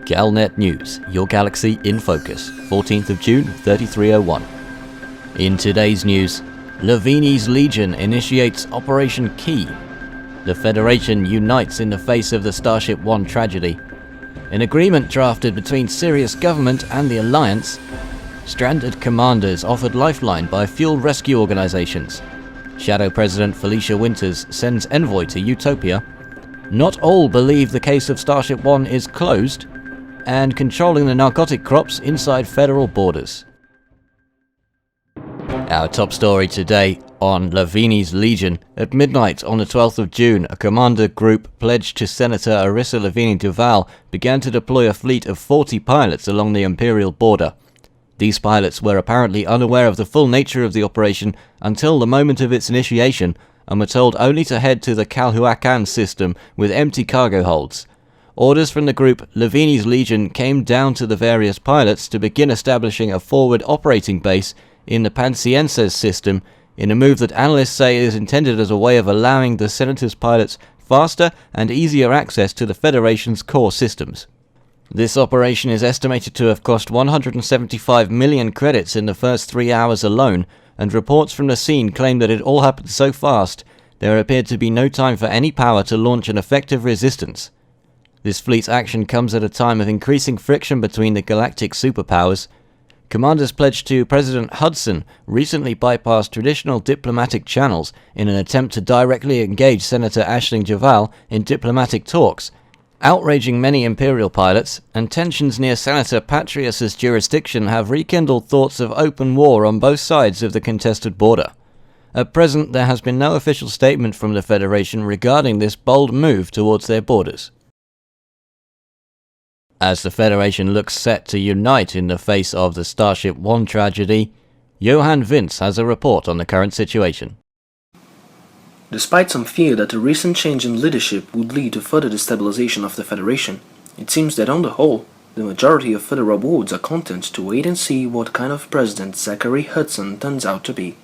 Galnet News, your galaxy in focus, 14th of June, 3301. In today's news, Lavigny's Legion initiates Operation Key. The Federation unites in the face of the Starship One tragedy. An agreement drafted between Sirius government and the Alliance. Stranded commanders offered Lifeline by fuel rescue organizations. Shadow President Felicia Winters sends Envoy to Utopia. Not all believe the case of Starship One is closed. And controlling the narcotic crops inside federal borders. Our top story today on Lavigny's Legion. At midnight on the 12th of June, a commander group pledged to Senator Lavigny-Duval began to deploy a fleet of 40 pilots along the Imperial border. These pilots were apparently unaware of the full nature of the operation until the moment of its initiation and were told only to head to the Calhuacan system with empty cargo holds. Orders from the group Lavigny's Legion came down to the various pilots to begin establishing a forward operating base in the Pancienses system in a move that analysts say is intended as a way of allowing the Senator's pilots faster and easier access to the Federation's core systems. This operation is estimated to have cost 175 million credits in the first 3 hours alone, and reports from the scene claim that it all happened so fast there appeared to be no time for any power to launch an effective resistance. This fleet's action comes at a time of increasing friction between the galactic superpowers. Commanders pledged to President Hudson recently bypassed traditional diplomatic channels in an attempt to directly engage Senator Lavigny-Duval in diplomatic talks, outraging many Imperial pilots, and tensions near Senator Patrius's jurisdiction have rekindled thoughts of open war on both sides of the contested border. At present, there has been no official statement from the Federation regarding this bold move towards their borders. As the Federation looks set to unite in the face of the Starship One tragedy, Johann Vince has a report on the current situation. Despite some fear that the recent change in leadership would lead to further destabilization of the Federation, it seems that on the whole, the majority of federal boards are content to wait and see what kind of president Zachary Hudson turns out to be.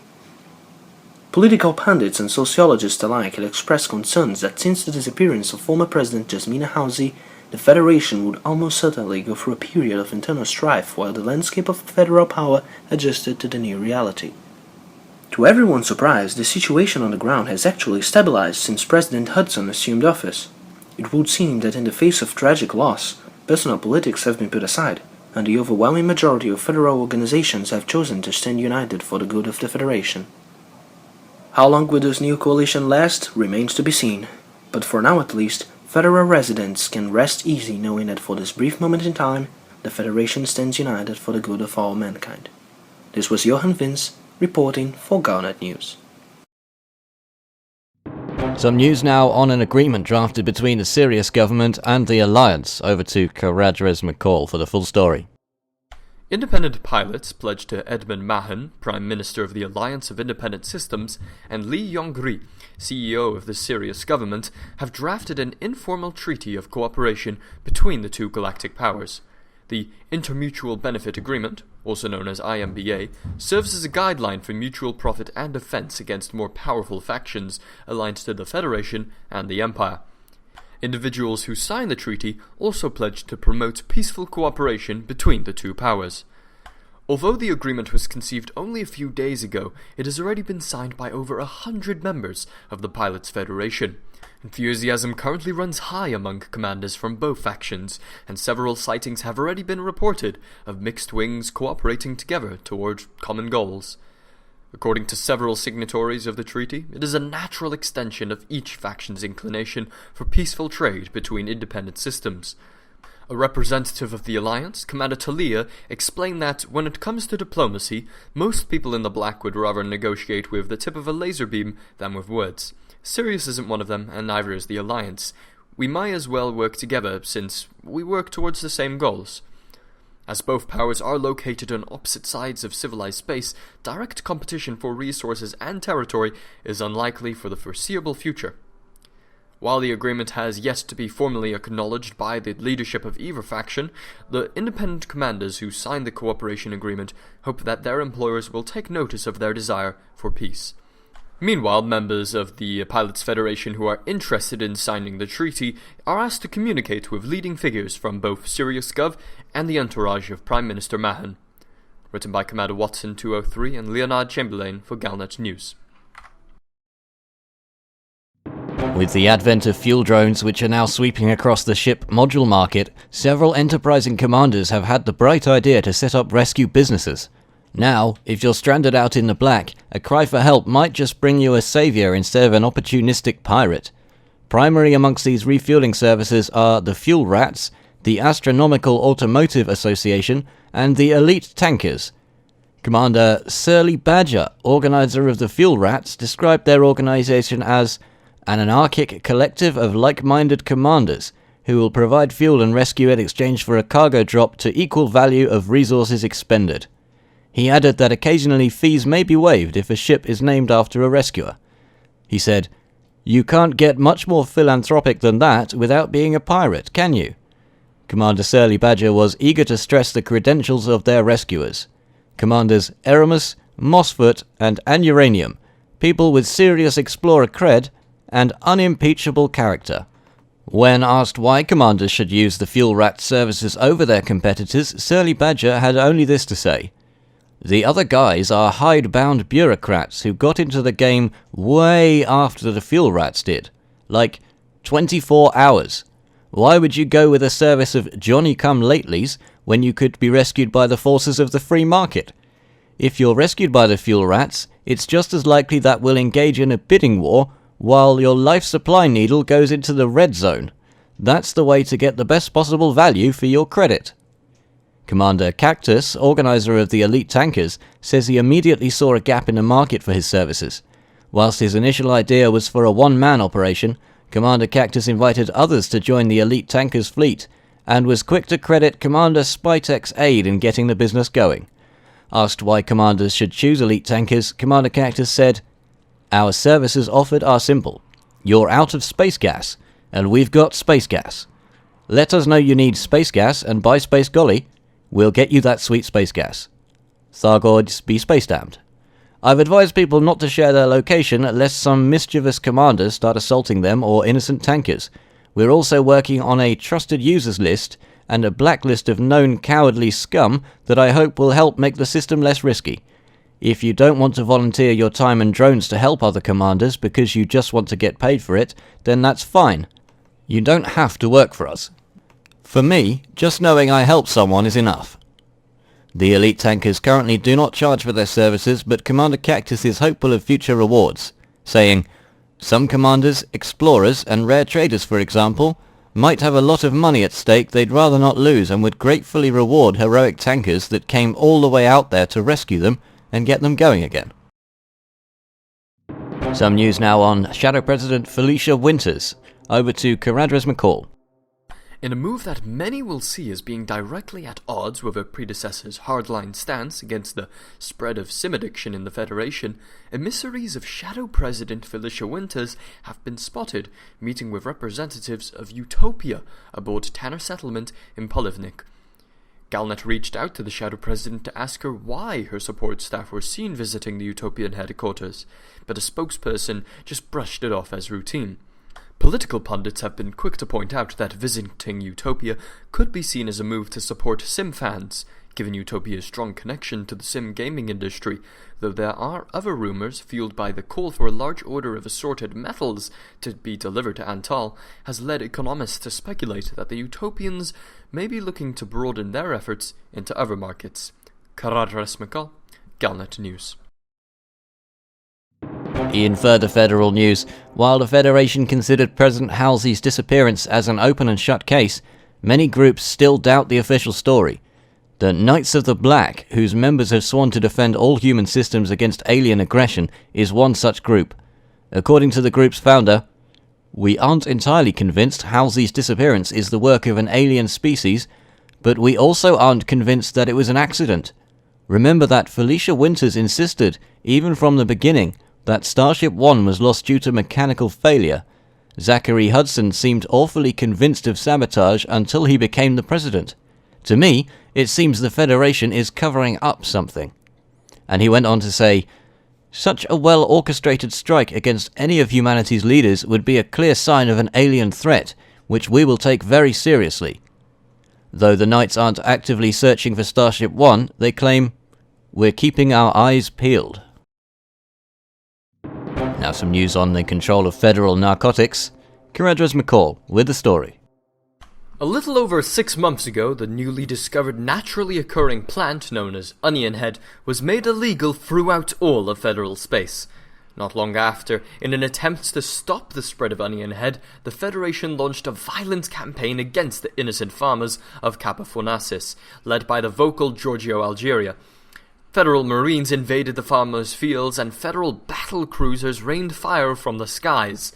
Political pundits and sociologists alike have expressed concerns that since the disappearance of former President Jasmina Housie, the Federation would almost certainly go through a period of internal strife while the landscape of federal power adjusted to the new reality. To everyone's surprise, the situation on the ground has actually stabilized since President Hudson assumed office. It would seem that in the face of tragic loss, personal politics have been put aside, and the overwhelming majority of federal organizations have chosen to stand united for the good of the Federation. How long will this new coalition last remains to be seen, but for now at least, Federal residents can rest easy knowing that for this brief moment in time, the Federation stands united for the good of all mankind. This was Johann Vince, reporting for Galnet News. Some news now on an agreement drafted between the Sirius government and the Alliance. Over to Karadres McCall for the full story. Independent pilots pledged to Edmund Mahon, Prime Minister of the Alliance of Independent Systems, and Lee Yong-ri, CEO of the Sirius government, have drafted an informal treaty of cooperation between the two galactic powers. The Intermutual Benefit Agreement, also known as IMBA, serves as a guideline for mutual profit and defense against more powerful factions aligned to the Federation and the Empire. Individuals who signed the treaty also pledged to promote peaceful cooperation between the two powers. Although the agreement was conceived only a few days ago, it has already been signed by over 100 members of the Pilots Federation. Enthusiasm currently runs high among commanders from both factions, and several sightings have already been reported of mixed wings cooperating together toward common goals. According to several signatories of the treaty, it is a natural extension of each faction's inclination for peaceful trade between independent systems. A representative of the Alliance, Commander Talia, explained that when it comes to diplomacy, most people in the Black would rather negotiate with the tip of a laser beam than with words. Sirius isn't one of them, and neither is the Alliance. We might as well work together, since we work towards the same goals. As both powers are located on opposite sides of civilized space, direct competition for resources and territory is unlikely for the foreseeable future. While the agreement has yet to be formally acknowledged by the leadership of either faction, the independent commanders who signed the cooperation agreement hope that their employers will take notice of their desire for peace. Meanwhile, members of the Pilots Federation who are interested in signing the treaty are asked to communicate with leading figures from both Sirius Gov and the entourage of Prime Minister Mahon. Written by Commander Watson 203 and Leonard Chamberlain for Galnet News. With the advent of fuel drones which are now sweeping across the ship module market, several enterprising commanders have had the bright idea to set up rescue businesses. Now, if you're stranded out in the black, a cry for help might just bring you a saviour instead of an opportunistic pirate. Primary amongst these refueling services are the Fuel Rats, the Astronomical Automotive Association, and the Elite Tankers. Commander Surly Badger, organizer of the Fuel Rats, described their organization as an anarchic collective of like-minded commanders who will provide fuel and rescue in exchange for a cargo drop to equal value of resources expended. He added that occasionally fees may be waived if a ship is named after a rescuer. He said, "You can't get much more philanthropic than that without being a pirate, can you?" Commander Surly Badger was eager to stress the credentials of their rescuers. Commanders Eramus, Mossfoot, and Anuranium, people with serious explorer cred and unimpeachable character. When asked why commanders should use the Fuel Rat services over their competitors, Surly Badger had only this to say: "The other guys are hidebound bureaucrats who got into the game way after the Fuel Rats did. Like 24 hours. Why would you go with a service of Johnny-come-latelys when you could be rescued by the forces of the free market? If you're rescued by the Fuel Rats, it's just as likely that we'll engage in a bidding war while your life supply needle goes into the red zone. That's the way to get the best possible value for your credit." Commander Cactus, organizer of the Elite Tankers, says he immediately saw a gap in the market for his services. Whilst his initial idea was for a one-man operation, Commander Cactus invited others to join the Elite Tankers fleet, and was quick to credit Commander Spytek's aid in getting the business going. Asked why commanders should choose Elite Tankers, Commander Cactus said, "Our services offered are simple. You're out of space gas, and we've got space gas. Let us know you need space gas, and by space golly, we'll get you that sweet space gas. Thargoids be space damned. I've advised people not to share their location lest some mischievous commanders start assaulting them or innocent tankers. We're also working on a trusted users list and a blacklist of known cowardly scum that I hope will help make the system less risky. If you don't want to volunteer your time and drones to help other commanders because you just want to get paid for it, then that's fine. You don't have to work for us. For me, just knowing I helped someone is enough." The Elite Tankers currently do not charge for their services, but Commander Cactus is hopeful of future rewards, saying, "Some commanders, explorers, and rare traders, for example, might have a lot of money at stake they'd rather not lose and would gratefully reward heroic tankers that came all the way out there to rescue them and get them going again." Some news now on Shadow President Felicia Winters. Over to Caradras McCall. In a move that many will see as being directly at odds with her predecessor's hardline stance against the spread of sim addiction in the Federation, emissaries of Shadow President Felicia Winters have been spotted meeting with representatives of Utopia aboard Tanner Settlement in Polivnik. Galnet reached out to the Shadow President to ask her why her support staff were seen visiting the Utopian headquarters, but a spokesperson just brushed it off as routine. Political pundits have been quick to point out that visiting Utopia could be seen as a move to support sim fans, given Utopia's strong connection to the sim gaming industry, though there are other rumours fueled by the call for a large order of assorted metals to be delivered to Antal has led economists to speculate that the Utopians may be looking to broaden their efforts into other markets. Caradras McCall, Galnet News. In further federal news, while the Federation considered President Halsey's disappearance as an open and shut case, many groups still doubt the official story. The Knights of the Black, whose members have sworn to defend all human systems against alien aggression, is one such group. According to the group's founder, "We aren't entirely convinced Halsey's disappearance is the work of an alien species, but we also aren't convinced that it was an accident. Remember that Felicia Winters insisted, even from the beginning, that Starship One was lost due to mechanical failure. Zachary Hudson seemed awfully convinced of sabotage until he became the president. To me, it seems the Federation is covering up something." And he went on to say, Such a well-orchestrated strike against any of humanity's leaders would be a clear sign of an alien threat, which we will take very seriously. Though the Knights aren't actively searching for Starship One, they claim, "We're keeping our eyes peeled." Now some news on the control of federal narcotics. Caradras McCall with the story. A little over 6 months ago, the newly discovered naturally occurring plant known as Onionhead was made illegal throughout all of federal space. Not long after, in an attempt to stop the spread of Onionhead, the Federation launched a violent campaign against the innocent farmers of Capafornasis, led by the vocal Giorgio Algeria. Federal Marines invaded the farmers' fields and federal battle cruisers rained fire from the skies.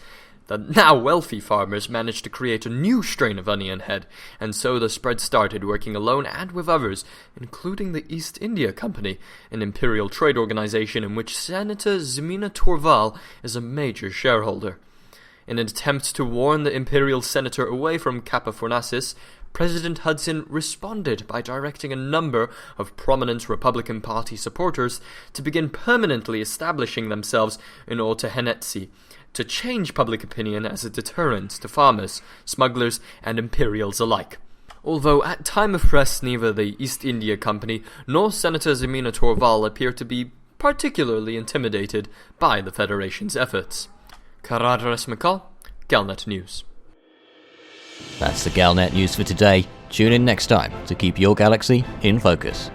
The now wealthy farmers managed to create a new strain of Onionhead, and so the spread started, working alone and with others, including the East India Company, an imperial trade organization in which Senator Lavigny-Duval is a major shareholder. In an attempt to warn the imperial senator away from Capafornasis, President Hudson responded by directing a number of prominent Republican Party supporters to begin permanently establishing themselves in Onionhead, to change public opinion as a deterrent to farmers, smugglers, and Imperials alike. Although at time of press neither the East India Company nor Senator Lavigny-Duval appear to be particularly intimidated by the Federation's efforts. Caradras McCall, Galnet News. That's the Galnet news for today. Tune in next time to keep your galaxy in focus.